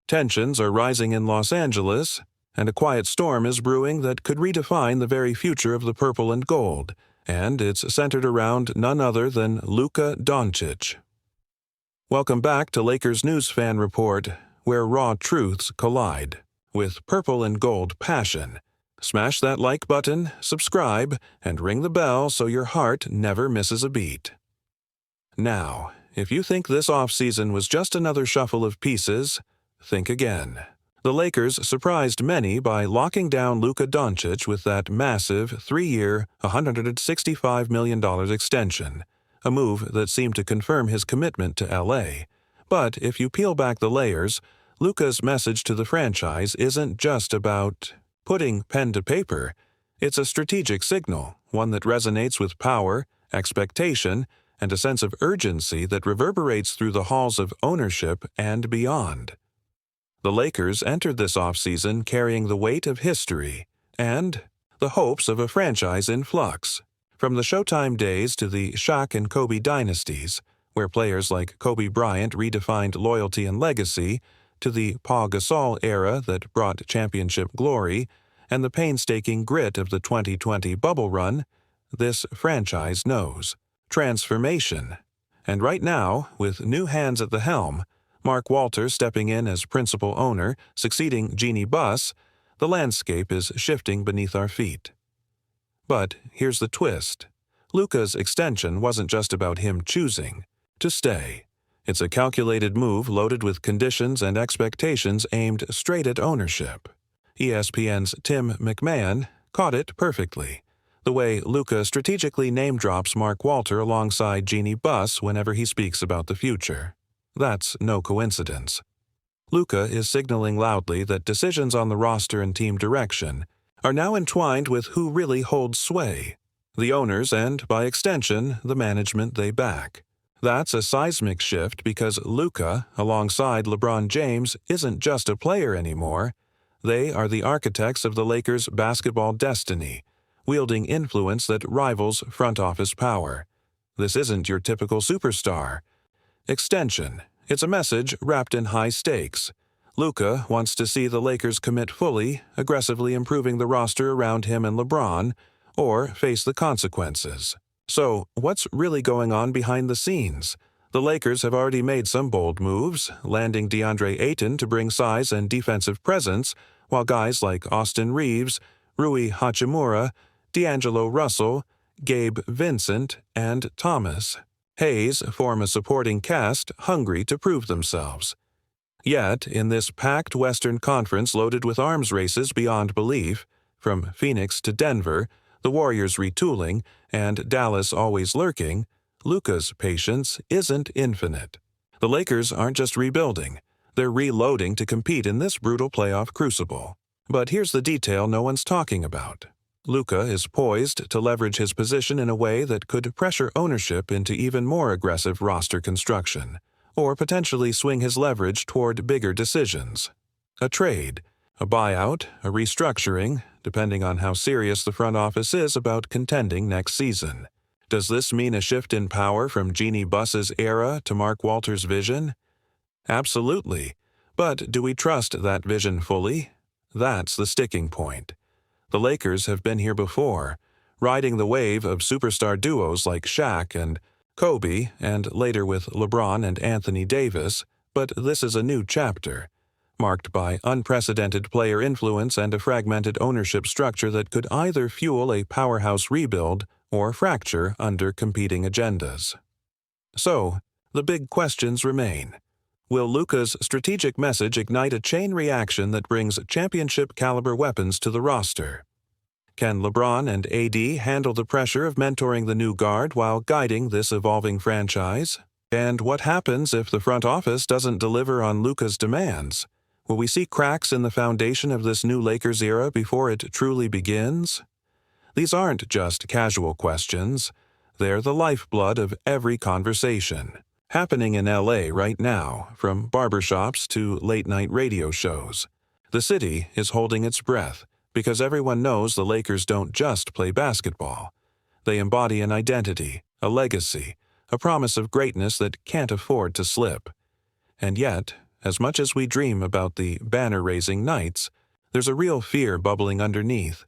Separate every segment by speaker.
Speaker 1: Tensions are rising in Los Angeles, and a quiet storm is brewing that could redefine the very future of the purple and gold, and it's centered around none other than Luka Doncic. Welcome back to Lakers News Fan Report, where raw truths collide with purple and gold passion. Smash that like button, subscribe, and ring the bell so your heart never misses a beat. Now, if you think this offseason was just another shuffle of pieces, think again. The Lakers surprised many by locking down Luka Doncic with that massive 3-year, $165 million extension, a move that seemed to confirm his commitment to LA. But if you peel back the layers, Luka's message to the franchise isn't just about putting pen to paper. It's a strategic signal, one that resonates with power, expectation, and a sense of urgency that reverberates through the halls of ownership and beyond. The Lakers entered this offseason carrying the weight of history and the hopes of a franchise in flux. From the Showtime days to the Shaq and Kobe dynasties, where players like Kobe Bryant redefined loyalty and legacy, to the Pau Gasol era that brought championship glory, and the painstaking grit of the 2020 bubble run, this franchise knows transformation. And right now, with new hands at the helm, Mark Walter stepping in as principal owner, succeeding Jeanie Buss, the landscape is shifting beneath our feet. But here's the twist. Luka's extension wasn't just about him choosing to stay. It's a calculated move loaded with conditions and expectations aimed straight at ownership. ESPN's Tim McMahon caught it perfectly. The way Luka strategically name-drops Mark Walter alongside Jeanie Buss whenever he speaks about the future. That's no coincidence. Luka is signaling loudly that decisions on the roster and team direction are now entwined with who really holds sway, the owners and, by extension, the management they back. That's a seismic shift because Luka, alongside LeBron James, isn't just a player anymore. They are the architects of the Lakers' basketball destiny, wielding influence that rivals front office power. This isn't your typical superstar. Extension. It's a message wrapped in high stakes. Luka wants to see the Lakers commit fully, aggressively improving the roster around him and LeBron, or face the consequences. So, what's really going on behind the scenes? The Lakers have already made some bold moves, landing DeAndre Ayton to bring size and defensive presence, while guys like Austin Reeves, Rui Hachimura, D'Angelo Russell, Gabe Vincent, and Thomas Hayes form a supporting cast hungry to prove themselves. Yet, in this packed Western Conference loaded with arms races beyond belief, from Phoenix to Denver, the Warriors retooling, and Dallas always lurking, Luka's patience isn't infinite. The Lakers aren't just rebuilding, they're reloading to compete in this brutal playoff crucible. But here's the detail no one's talking about. Luka is poised to leverage his position in a way that could pressure ownership into even more aggressive roster construction, or potentially swing his leverage toward bigger decisions. A trade, a buyout, a restructuring, depending on how serious the front office is about contending next season. Does this mean a shift in power from Jeanie Buss's era to Mark Walter's vision? Absolutely. But do we trust that vision fully? That's the sticking point. The Lakers have been here before, riding the wave of superstar duos like Shaq and Kobe, and later with LeBron and Anthony Davis, but this is a new chapter, marked by unprecedented player influence and a fragmented ownership structure that could either fuel a powerhouse rebuild or fracture under competing agendas. So, the big questions remain. Will Luka's strategic message ignite a chain reaction that brings championship-caliber weapons to the roster? Can LeBron and AD handle the pressure of mentoring the new guard while guiding this evolving franchise? And what happens if the front office doesn't deliver on Luka's demands? Will we see cracks in the foundation of this new Lakers era before it truly begins? These aren't just casual questions. They're the lifeblood of every conversation. Happening in LA right now, from barbershops to late-night radio shows. The city is holding its breath because everyone knows the Lakers don't just play basketball. They embody an identity, a legacy, a promise of greatness that can't afford to slip. And yet, as much as we dream about the banner-raising nights, there's a real fear bubbling underneath.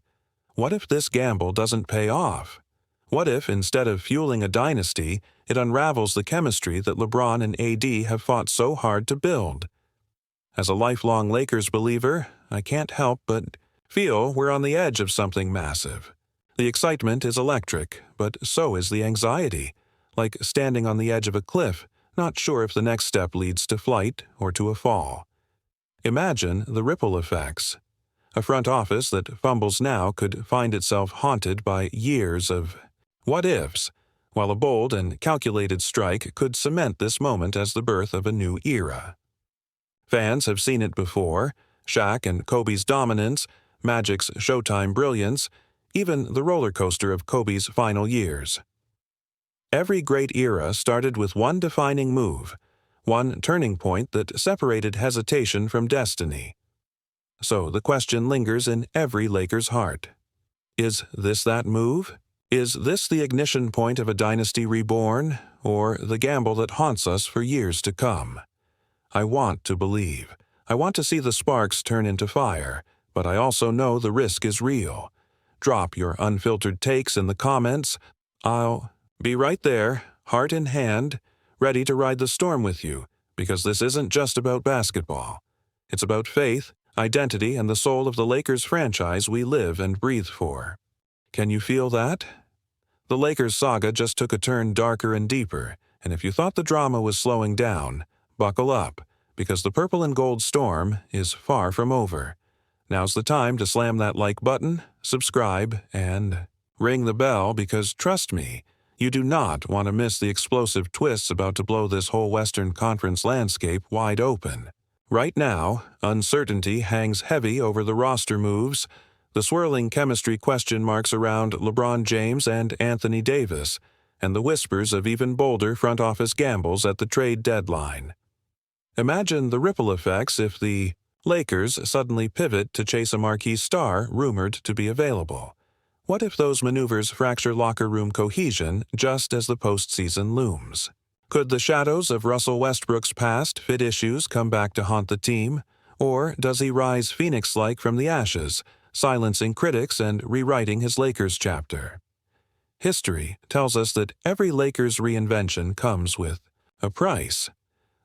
Speaker 1: What if this gamble doesn't pay off? What if, instead of fueling a dynasty, it unravels the chemistry that LeBron and AD have fought so hard to build? As a lifelong Lakers believer, I can't help but feel we're on the edge of something massive. The excitement is electric, but so is the anxiety, like standing on the edge of a cliff, not sure if the next step leads to flight or to a fall. Imagine the ripple effects. A front office that fumbles now could find itself haunted by years of what-ifs, while a bold and calculated strike could cement this moment as the birth of a new era. Fans have seen it before: Shaq and Kobe's dominance, Magic's Showtime brilliance, even the roller coaster of Kobe's final years. Every great era started with one defining move, one turning point that separated hesitation from destiny. So the question lingers in every Lakers heart. Is this that move? Is this the ignition point of a dynasty reborn, or the gamble that haunts us for years to come? I want to believe. I want to see the sparks turn into fire, but I also know the risk is real. Drop your unfiltered takes in the comments. I'll be right there, heart in hand, ready to ride the storm with you, because this isn't just about basketball. It's about faith, identity, and the soul of the Lakers franchise we live and breathe for. Can you feel that? The Lakers saga just took a turn darker and deeper, and if you thought the drama was slowing down, buckle up, because the purple and gold storm is far from over. Now's the time to slam that like button, subscribe, and ring the bell, because trust me, you do not want to miss the explosive twists about to blow this whole Western Conference landscape wide open. Right now, uncertainty hangs heavy over the roster moves, the swirling chemistry question marks around LeBron James and Anthony Davis, and the whispers of even bolder front office gambles at the trade deadline. Imagine the ripple effects if the Lakers suddenly pivot to chase a marquee star rumored to be available. What if those maneuvers fracture locker room cohesion just as the postseason looms? Could the shadows of Russell Westbrook's past fit issues come back to haunt the team, or does he rise phoenix-like from the ashes, silencing critics and rewriting his Lakers chapter? History tells us that every Lakers reinvention comes with a price.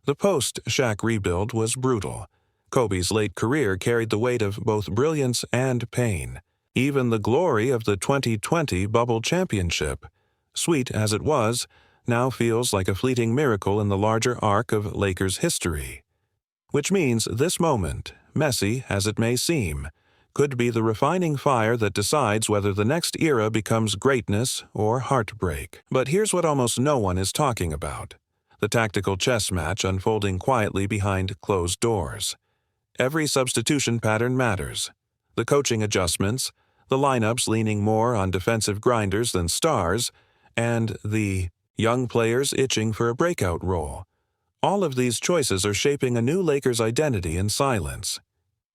Speaker 1: The post-Shaq rebuild was brutal. Kobe's late career carried the weight of both brilliance and pain. Even the glory of the 2020 bubble championship, sweet as it was, now feels like a fleeting miracle in the larger arc of Lakers history. Which means this moment, messy as it may seem, could be the refining fire that decides whether the next era becomes greatness or heartbreak. But here's what almost no one is talking about: the tactical chess match unfolding quietly behind closed doors. Every substitution pattern matters. The coaching adjustments, the lineups leaning more on defensive grinders than stars, and the young players itching for a breakout role. All of these choices are shaping a new Lakers identity in silence.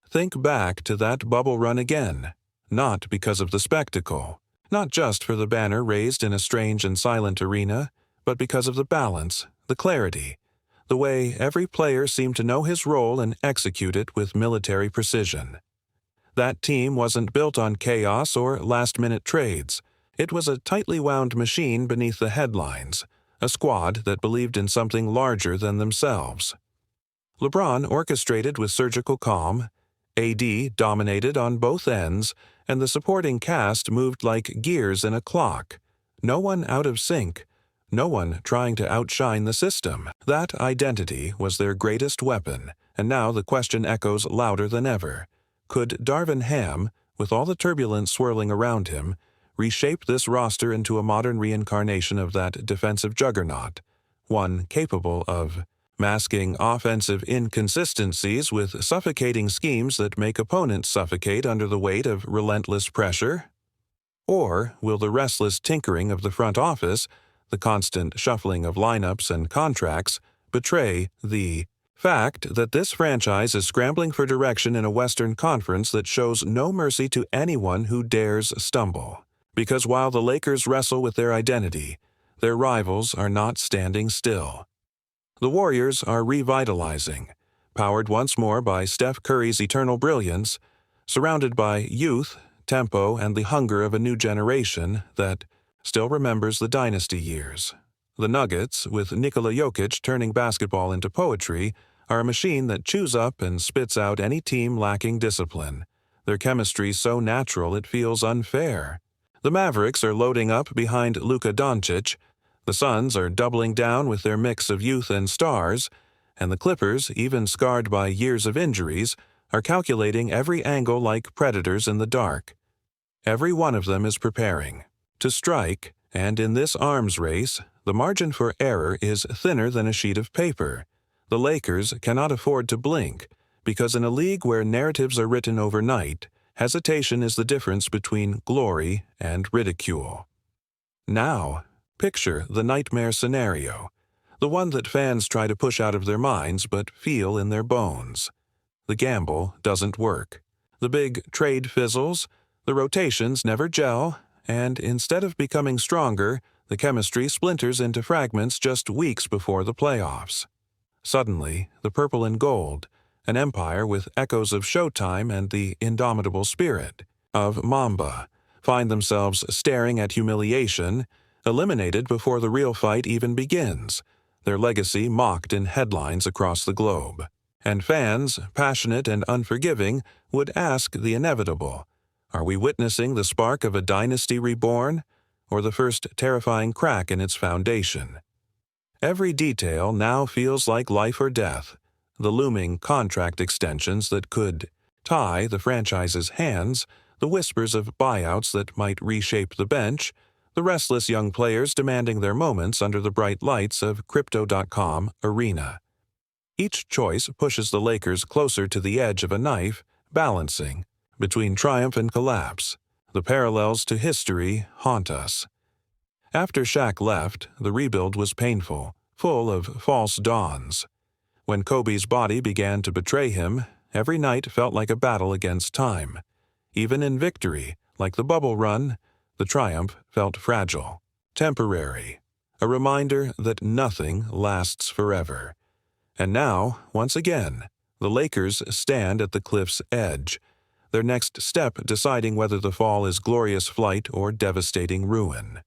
Speaker 1: Think back to that bubble run again, not because of the spectacle, not just for the banner raised in a strange and silent arena, but because of the balance, the clarity, the way every player seemed to know his role and execute it with military precision. That team wasn't built on chaos or last-minute trades. It was a tightly wound machine beneath the headlines, a squad that believed in something larger than themselves. LeBron orchestrated with surgical calm, AD dominated on both ends, and the supporting cast moved like gears in a clock. No one out of sync, no one trying to outshine the system. That identity was their greatest weapon, and now the question echoes louder than ever. Could Darvin Ham, with all the turbulence swirling around him, reshape this roster into a modern reincarnation of that defensive juggernaut, one capable of masking offensive inconsistencies with suffocating schemes that make opponents suffocate under the weight of relentless pressure? Or will the restless tinkering of the front office, the constant shuffling of lineups and contracts, betray the fact that this franchise is scrambling for direction in a Western Conference that shows no mercy to anyone who dares stumble? Because while the Lakers wrestle with their identity, their rivals are not standing still. The Warriors are revitalizing, powered once more by Steph Curry's eternal brilliance, surrounded by youth, tempo, and the hunger of a new generation that still remembers the dynasty years. The Nuggets, with Nikola Jokic turning basketball into poetry, are a machine that chews up and spits out any team lacking discipline. Their chemistry so natural it feels unfair. The Mavericks are loading up behind Luka Doncic, the Suns are doubling down with their mix of youth and stars, and the Clippers, even scarred by years of injuries, are calculating every angle like predators in the dark. Every one of them is preparing to strike, and in this arms race, the margin for error is thinner than a sheet of paper. The Lakers cannot afford to blink, because in a league where narratives are written overnight, hesitation is the difference between glory and ridicule. Now, picture the nightmare scenario, the one that fans try to push out of their minds but feel in their bones. The gamble doesn't work. The big trade fizzles, the rotations never gel, and instead of becoming stronger, the chemistry splinters into fragments just weeks before the playoffs. Suddenly, the purple and gold, an empire with echoes of Showtime and the indomitable spirit of Mamba, find themselves staring at humiliation, eliminated before the real fight even begins, their legacy mocked in headlines across the globe. And fans, passionate and unforgiving, would ask the inevitable: are we witnessing the spark of a dynasty reborn, or the first terrifying crack in its foundation? Every detail now feels like life or death, the looming contract extensions that could tie the franchise's hands, the whispers of buyouts that might reshape the bench, the restless young players demanding their moments under the bright lights of Crypto.com Arena. Each choice pushes the Lakers closer to the edge of a knife, balancing between triumph and collapse. The parallels to history haunt us. After Shaq left, the rebuild was painful, full of false dawns. When Kobe's body began to betray him, every night felt like a battle against time. Even in victory, like the bubble run, the triumph felt fragile, temporary, a reminder that nothing lasts forever. And now, once again, the Lakers stand at the cliff's edge, their next step deciding whether the fall is glorious flight or devastating ruin.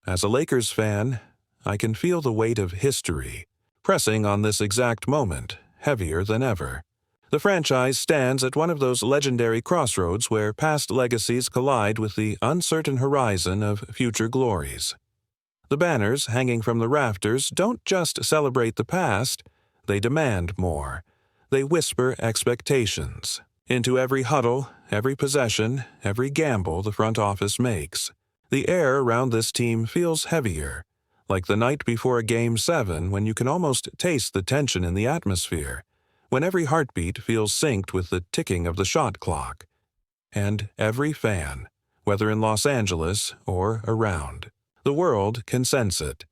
Speaker 1: As a Lakers fan, I can feel the weight of history pressing on this exact moment, heavier than ever. The franchise stands at one of those legendary crossroads where past legacies collide with the uncertain horizon of future glories. The banners hanging from the rafters don't just celebrate the past, they demand more. They whisper expectations into every huddle, every possession, every gamble the front office makes. The air around this team feels heavier, like the night before Game 7 when you can almost taste the tension in the atmosphere, when every heartbeat feels synced with the ticking of the shot clock. And every fan, whether in Los Angeles or around the world, can sense it.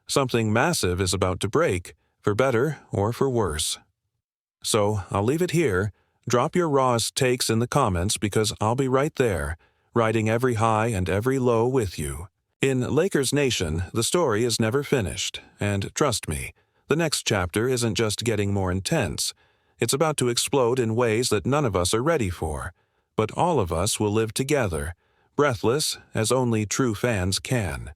Speaker 1: Something massive is about to break, for better or for worse. So I'll leave it here. Drop your rawest takes in the comments because I'll be right there, riding every high and every low with you. In Lakers Nation, the story is never finished, and trust me, the next chapter isn't just getting more intense. It's about to explode in ways that none of us are ready for, but all of us will live together, breathless as only true fans can.